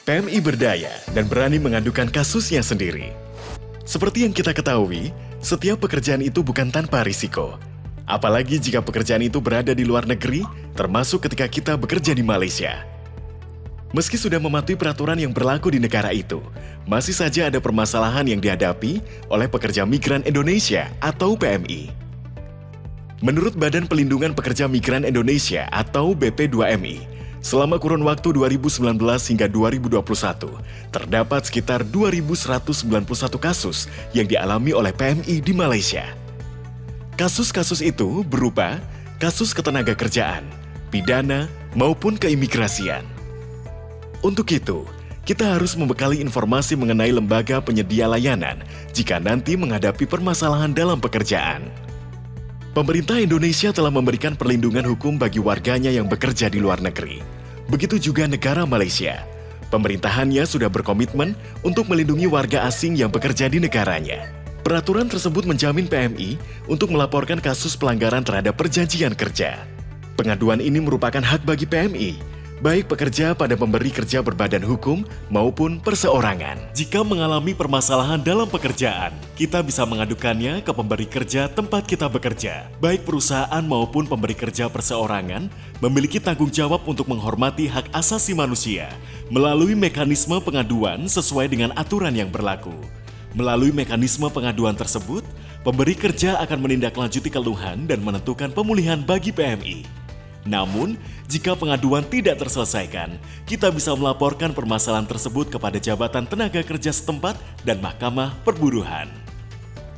PMI berdaya dan berani mengadukan kasusnya sendiri. Seperti yang kita ketahui, setiap pekerjaan itu bukan tanpa risiko. Apalagi jika pekerjaan itu berada di luar negeri, termasuk ketika kita bekerja di Malaysia. Meski sudah mematuhi peraturan yang berlaku di negara itu, masih saja ada permasalahan yang dihadapi oleh pekerja migran Indonesia atau PMI. Menurut Badan Pelindungan Pekerja Migran Indonesia atau BP2MI, selama kurun waktu 2019 hingga 2021, terdapat sekitar 2.191 kasus yang dialami oleh PMI di Malaysia. Kasus-kasus itu berupa kasus ketenagakerjaan, pidana, maupun keimigrasian. Untuk itu, kita harus membekali informasi mengenai lembaga penyedia layanan jika nanti menghadapi permasalahan dalam pekerjaan. Pemerintah Indonesia telah memberikan perlindungan hukum bagi warganya yang bekerja di luar negeri. Begitu juga negara Malaysia. Pemerintahannya sudah berkomitmen untuk melindungi warga asing yang bekerja di negaranya. Peraturan tersebut menjamin PMI untuk melaporkan kasus pelanggaran terhadap perjanjian kerja. Pengaduan ini merupakan hak bagi PMI, baik pekerja pada pemberi kerja berbadan hukum maupun perseorangan. Jika mengalami permasalahan dalam pekerjaan, kita bisa mengadukannya ke pemberi kerja tempat kita bekerja. Baik perusahaan maupun pemberi kerja perseorangan memiliki tanggung jawab untuk menghormati hak asasi manusia melalui mekanisme pengaduan sesuai dengan aturan yang berlaku. Melalui mekanisme pengaduan tersebut, pemberi kerja akan menindaklanjuti keluhan dan menentukan pemulihan bagi PMI. Namun, jika pengaduan tidak terselesaikan, kita bisa melaporkan permasalahan tersebut kepada Jabatan Tenaga Kerja setempat dan Mahkamah Perburuhan.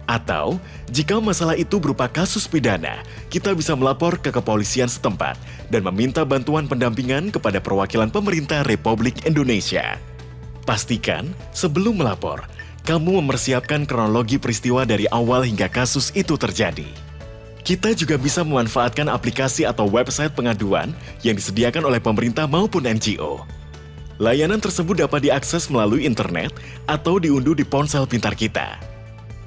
Atau, jika masalah itu berupa kasus pidana, kita bisa melapor ke kepolisian setempat dan meminta bantuan pendampingan kepada perwakilan pemerintah Republik Indonesia. Pastikan, sebelum melapor, kamu mempersiapkan kronologi peristiwa dari awal hingga kasus itu terjadi. Kita juga bisa memanfaatkan aplikasi atau website pengaduan yang disediakan oleh pemerintah maupun NGO. Layanan tersebut dapat diakses melalui internet atau diunduh di ponsel pintar kita.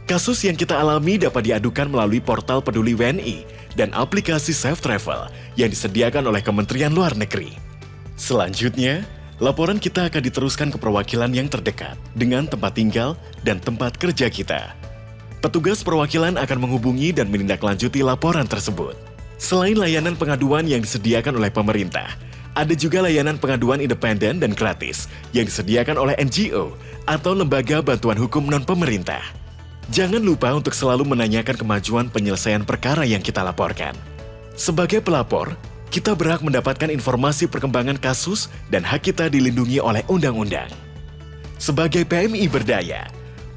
Kasus yang kita alami dapat diadukan melalui portal Peduli WNI dan aplikasi Safe Travel yang disediakan oleh Kementerian Luar Negeri. Selanjutnya, laporan kita akan diteruskan ke perwakilan yang terdekat dengan tempat tinggal dan tempat kerja kita. Petugas perwakilan akan menghubungi dan menindaklanjuti laporan tersebut. Selain layanan pengaduan yang disediakan oleh pemerintah, ada juga layanan pengaduan independen dan gratis yang disediakan oleh NGO atau lembaga bantuan hukum non-pemerintah. Jangan lupa untuk selalu menanyakan kemajuan penyelesaian perkara yang kita laporkan. Sebagai pelapor, kita berhak mendapatkan informasi perkembangan kasus dan hak kita dilindungi oleh undang-undang. Sebagai PMI berdaya,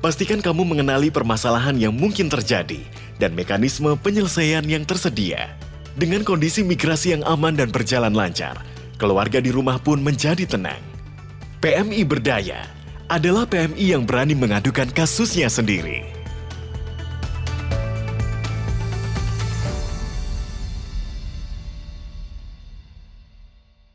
pastikan kamu mengenali permasalahan yang mungkin terjadi dan mekanisme penyelesaian yang tersedia. Dengan kondisi migrasi yang aman dan berjalan lancar, keluarga di rumah pun menjadi tenang. PMI berdaya adalah PMI yang berani mengadukan kasusnya sendiri.